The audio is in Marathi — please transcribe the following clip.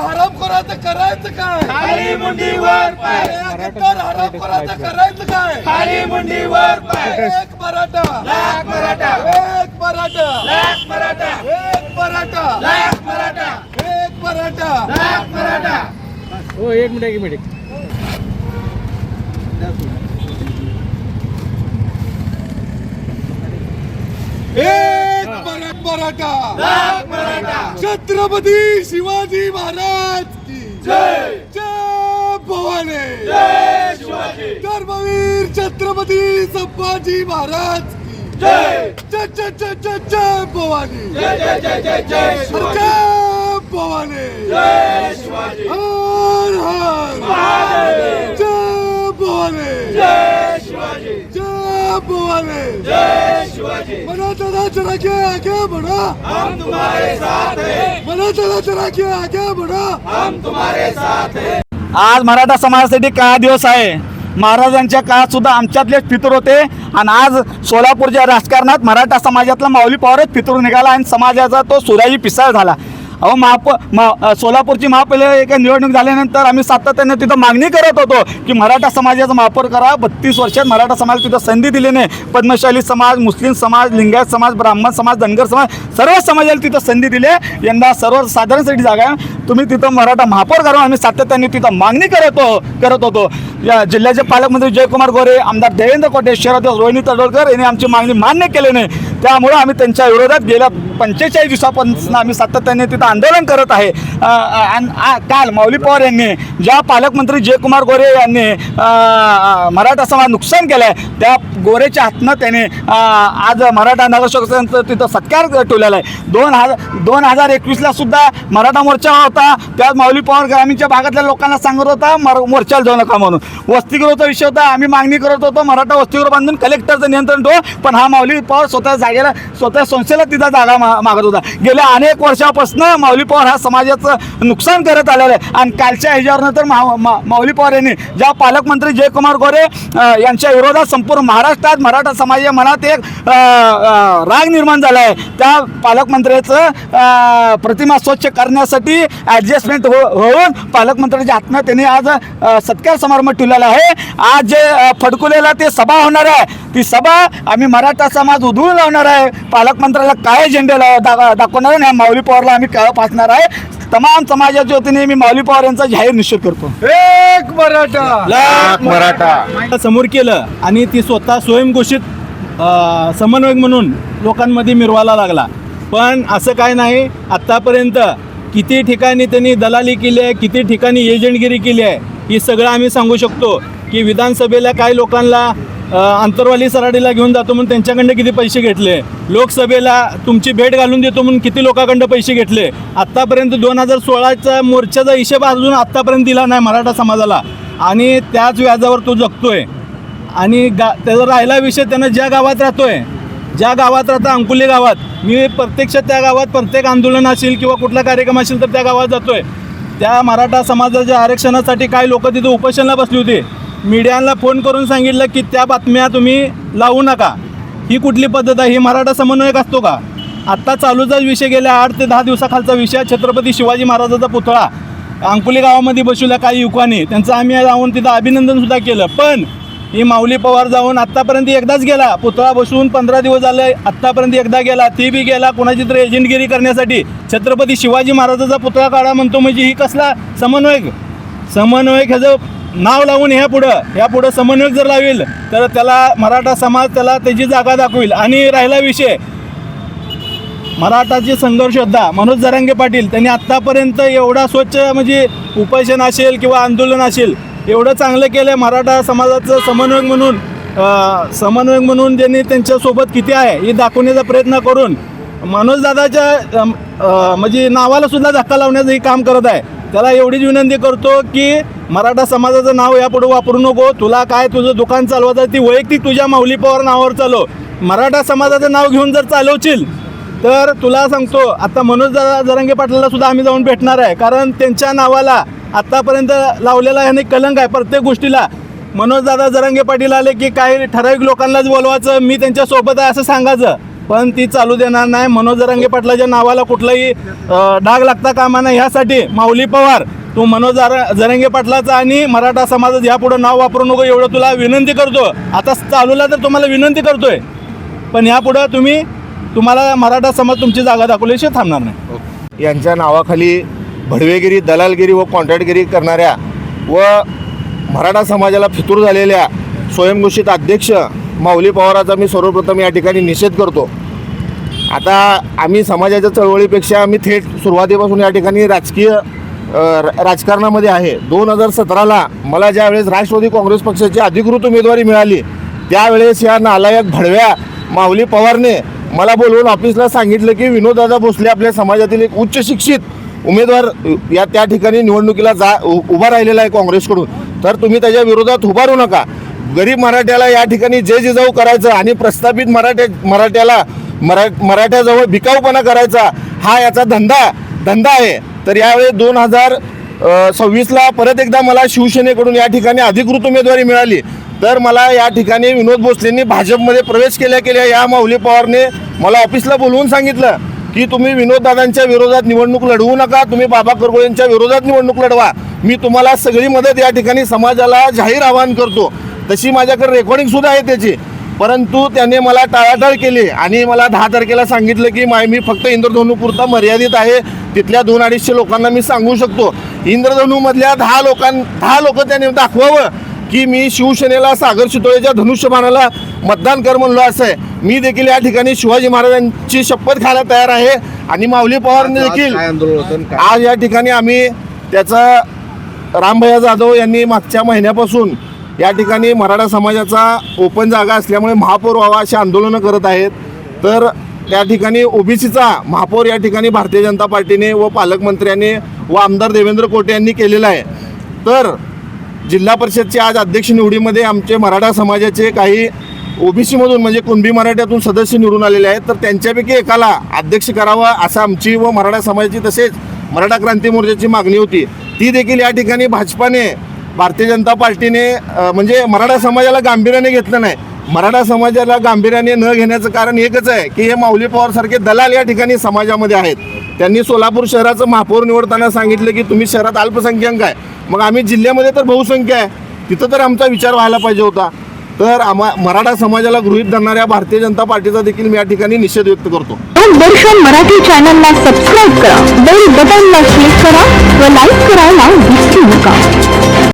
हरामखोराचं करायचं काय? खाली मुंडीवर पाय. गद्दार हरामखोराचं करायचं काय? खाली मुंडीवर पाय. एक मराठा, लाख मराठा. एक मराठा, लाख मराठा. एक मराठा, लाख मराठा. एक मराठा, लाख मराठा. हो, एक मिनिट. एक मराठा, लाख मराठा. छत्रपती शिवाजी महाराज की जय. जय भवानी. जय शिवाजी. धर्मवीर छत्रपती संभाजी महाराज की जय. जय जय जय जय जय भवानी. जय जय जय जय जय जय भवानी. जय शिवाजी. हर हर महादेव. जय भवानी. जय शिवाजी. जय भवानी. जय शिवाजी. मराठा चला के आगे बढ़ो, हम तुम्हारे साथ हैं. मराठा चला के आगे बढ़ो, हम तुम्हारे साथ हैं. आज मराठा समाजासाठी काय दिवस आहे. महाराजांच्या काळात सुद्धा आमच्यातलेच फितूर होते आणि आज सोलापूरच्या राजकारणात मराठा समाजातला माऊली पवारच फितूर निघाला आणि समाजाचा तो सुराजी पिसाळ झाला. अहो सोलापूरची महापालिका निवडणूक झाल्यानंतर आम्ही सातत्याने तिथं मागणी करत होतो की मराठा समाजाचा महापौर करा. 32 वर्षात मराठा समाज तिथं संधी दिली नाही. पद्मशाली समाज, मुस्लिम समाज, लिंगायत समाज, ब्राह्मण समाज, धनगर समाज सर्व समाजाला तिथं संधी दिली. यंदा सर्वसाधारणसाठी जागा आहे, तुम्ही तिथं मराठा महापौर करा. आम्ही सातत्याने तिथं मागणी करत होतो. या जिल्ह्याचे पालकमंत्री जयकुमार गोरे, आमदार देवेंद्र कोटे, शहराध्यक्ष रोहिणी तडोलकर यांनी आमची मागणी मान्य केली नाही. त्यामुळे आम्ही त्यांच्या विरोधात गेल्या 45 दिवसापासून आम्ही सातत्याने तिथं आंदोलन करत आहे. काल माऊली पवार यांनी ज्या पालकमंत्री जयकुमार गोरे यांनी मराठा समाज नुकसान केलं आहे त्या गोरेच्या हातनं त्याने आज मराठा नगरसेवकांचा तिथं सत्कार ठेवलेला आहे. 2021ला सुद्धा मराठा मोर्चा होता. त्यात माऊली पवार ग्रामीणच्या भागातल्या लोकांना सांगत होता मोर्चाला जाऊ नका म्हणून. वसतिगृहाचा विषय होता. आम्ही मागणी करत होतो मराठा वसतिगृह बांधून कलेक्टरचं नियंत्रण ठेवा, पण हा माऊली पवार स्वतः संस्थेला तिथं जागा मागत होता. गेल्या अनेक वर्षापासून माऊली पवार हा समाजाचं नुकसान करत आलेलं आहे. आणि कालच्या ह्याच्यावरनंतर माऊली पवार यांनी ज्या पालकमंत्री जयकुमार गोरे यांच्या विरोधात संपूर्ण महाराष्ट्रात मराठा समाजाच्या मनात एक राग निर्माण झाला आहे. त्या पालकमंत्र्याचं प्रतिमा स्वच्छ करण्यासाठी ॲडजस्टमेंट होऊन पालकमंत्र्यांच्या हातनं त्यांनी आज सत्कार समारंभ ठेवलेला आहे. आज जे फडकुलेला ते सभा होणार आहे, ती सभा आम्ही मराठा समाज उधळून लावणार आहे. पालकमंत्र्याला काय झेंडे दाखवणार आहे, माऊली पवारला आम्ही काळं फासणार आहे. तमाम समाजाच्या वतीने मी माऊली पवार यांचा जाहीर निषेध करतो. एक मराठा, लाख मराठा समोर केलं आणि ती स्वतः स्वयंघोषित समन्वयक म्हणून लोकांमध्ये मिरवायला लागला. पण असं काय नाही, आत्तापर्यंत किती ठिकाणी त्यांनी दलाली केली आहे, किती ठिकाणी एजंटगिरी केली आहे, हे सगळं आम्ही सांगू शकतो. की विधानसभेला काही लोकांना अंतरवाली सराडीला घेऊन जातो म्हणून त्यांच्याकडनं किती पैसे घेतले, लोकसभेला तुमची भेट घालून देतो म्हणून किती लोकांकडनं पैसे घेतले. आत्तापर्यंत 2016चा मोर्चाचा हिशेब अजून आत्तापर्यंत दिला नाही मराठा समाजाला आणि त्याच व्याजावर तो जगतोय. आणि त्याचा राहिला विषय, त्यानं ज्या गावात राहतोय, ज्या गावात राहतं अंकुली गावात, मी प्रत्यक्षात त्या गावात प्रत्येक आंदोलन असेल किंवा कुठला कार्यक्रम असेल तर त्या गावात जातोय. त्या मराठा समाजाच्या आरक्षणासाठी काही लोक तिथे उपोषणाला बसली होती. मीडियाला फोन करून सांगितलं की त्या बातम्या तुम्ही लावू नका. ही कुठली पद्धत आहे? ही मराठा समन्वयक असतो का? आत्ता चालूचाच विषय गेल्या 8 ते 10 दिवसाखालचा विषय, छत्रपती शिवाजी महाराजाचा पुतळा अंकुली गावामध्ये बसवला काही युवकांनी. त्यांचं आम्ही जाऊन तिथं अभिनंदनसुद्धा केलं. पण ही माऊली पवार जाऊन आत्तापर्यंत एकदाच गेला, पुतळा बसवून 15 दिवस झाले, आत्तापर्यंत एकदा गेला, ती बी गेला कोणाची तरी एजंटगिरी करण्यासाठी. छत्रपती शिवाजी महाराजाचा पुतळा काढा म्हणतो म्हणजे ही कसला समन्वयक? समन्वयक ह्याचं नाव लावून ह्या समन्वयक जर लावेल तर त्याला मराठा समाज त्याला त्याची जागा दाखवेल. आणि राहिला विषय, मराठाचे संघर्ष योद्धा मनोज जरांगे पाटील त्यांनी आत्तापर्यंत एवढा स्वच्छ म्हणजे उपोषण असेल किंवा आंदोलन असेल एवढं चांगलं केलं आहे. मराठा समाजाचं समन्वयक म्हणून त्यांनी त्यांच्यासोबत किती आहे हे दाखवण्याचा प्रयत्न करून मनोजदादाच्या म्हणजे नावाला सुद्धा धक्का लावण्याचं हे काम करत आहे. त्याला एवढीच विनंती करतो की मराठा समाजाचं नाव यापुढे वापरू नको. तुला काय तुझं दुकान चालवायचं ती वैयक्तिक तुझ्या माऊली पवार नावावर चालव. मराठा समाजाचं नाव घेऊन जर चालवशील तर तुला सांगतो आता मनोज जरांगे पाटलाला सुद्धा आम्ही जाऊन भेटणार आहे. कारण त्यांच्या नावाला आत्तापर्यंत लावलेला ह्याने कलंक आहे. प्रत्येक गोष्टीला मनोजदादा जरांगे पाटील आले की काही ठराविक लोकांनाच बोलवायचं, मी त्यांच्यासोबत आहे असं सांगायचं, पण ती चालू देणार नाही. मनोज जरांगे पाटलाच्या नावाला कुठलाही डाग लागता कामा नाही. ह्यासाठी माऊली पवार तू मनोज जरांगे पाटलाचा आणि मराठा समाजाचं यापुढं नाव वापरू नको एवढं तुला विनंती करतो. आता चालूला तर तुम्हाला विनंती करतोय, पण यापुढं तुम्हाला मराठा समाज तुमची जागा दाखवल्याशिवाय थांबणार नाही. यांच्या नावाखाली भडवेगिरी, दलालगिरी व कॉन्ट्रॅक्टगिरी करणाऱ्या व मराठा समाजाला फितूर झालेल्या स्वयंघोषित अध्यक्ष माऊली पवाराचा मी सर्वप्रथम या ठिकाणी निषेध करतो. आता आम्ही समाजाच्या चळवळीपेक्षा आम्ही थेट सुरुवातीपासून या ठिकाणी राजकारणामध्ये आहे. 2017ला मला ज्यावेळेस राष्ट्रवादी काँग्रेस पक्षाची अधिकृत उमेदवारी मिळाली त्यावेळेस या नालायक भडव्या माऊली पवारने मला बोलवून ऑफिसला सांगितलं की विनोददादा भोसले आपल्या समाजातील एक उच्च शिक्षित उमेदवार त्या ठिकाणी निवडणुकीला उभा राहिलेला आहे काँग्रेसकडून, तर तुम्ही त्याच्या विरोधात उभारू नका. गरीब मराठ्याला या ठिकाणी जे जिजाऊ करायचं आणि प्रस्थापित मराठ्याजवळ भिकाऊपणा करायचा हा याचा धंदा आहे. तर यावेळी 2026ला परत एकदा मला शिवसेनेकडून या ठिकाणी अधिकृत उमेदवारी मिळाली. तर मला या ठिकाणी विनोद भोसलेंनी भाजपमध्ये प्रवेश केल्या या माऊली पवारने मला ऑफिसला बोलवून सांगितलं की तुम्ही विनोददादांच्या विरोधात निवडणूक लढवू नका, तुम्ही बाबा करगोळेंच्या विरोधात निवडणूक लढवा. मी तुम्हाला सगळी मदत या ठिकाणी समाजाला जाहीर आवाहन करतो. तशी माझ्याकडे रेकॉर्डिंगसुद्धा आहे त्याची, परंतु त्याने मला टाळाटाळ केली आणि मला 10 तारखेला सांगितलं की मी फक्त इंद्रधनुपुरता मर्यादित आहे, तिथल्या 200-250 लोकांना मी सांगू शकतो. इंद्रधनुमधल्या 10 लोक त्याने दाखवावं की मी शिवसेनेला सागर शितोळेच्या धनुष्यबाणाला मतदान कर म्हणलो असं आहे. मी देखील या ठिकाणी शिवाजी महाराजांची शपथ खायला तयार आहे आणि माऊली पवारने देखील आज या ठिकाणी आम्ही त्याचा रामभैया जाधव यांनी मागच्या महिन्यापासून या ठिकाणी मराठा समाजाचा ओपन जागा असल्यामुळे महापौर व्हावा अशी आंदोलनं करत आहेत. तर त्या ठिकाणी ओबीसीचा महापौर या ठिकाणी भारतीय जनता पार्टीने व पालकमंत्र्यांनी व आमदार देवेंद्र कोटे यांनी केलेला आहे. तर जिल्हा परिषदची आज अध्यक्ष निवडीमध्ये आमचे मराठा समाजाचे काही ओबीसीमधून म्हणजे कुणबी मराठ्यातून सदस्य निवडून आलेले आहेत. तर त्यांच्यापैकी एकाला अध्यक्ष करावा असं आमची व मराठा समाजाची तसेच मराठा क्रांती मोर्चाची मागणी होती. ती देखील या ठिकाणी भाजपाने भारतीय जनता पार्टीने म्हणजे मराठा समाजाला गांभीर्याने घेतलं नाही. मराठा समाजाला गांभीर्याने न घेण्याचं कारण एकच आहे की हे माऊली पवारसारखे दलाल या ठिकाणी समाजामध्ये आहेत. त्यांनी सोलापूर शहराचं महापौर निवडताना सांगितलं की तुम्ही शहरात अल्पसंख्याक आहे, मग आम्ही जिल्ह्यामध्ये तर बहुसंख्य आहे, तिथं तर आमचा विचार व्हायला पाहिजे होता. तर मराठा समाजाला गृहीत धरणाऱ्या भारतीय जनता पार्टीचा देखील मी या ठिकाणी निषेध व्यक्त करतो. दर्शन मराठी चॅनलला सबस्क्राईब करा, बेल बटनला क्लिक करा व लाईक करायला विसरू नका.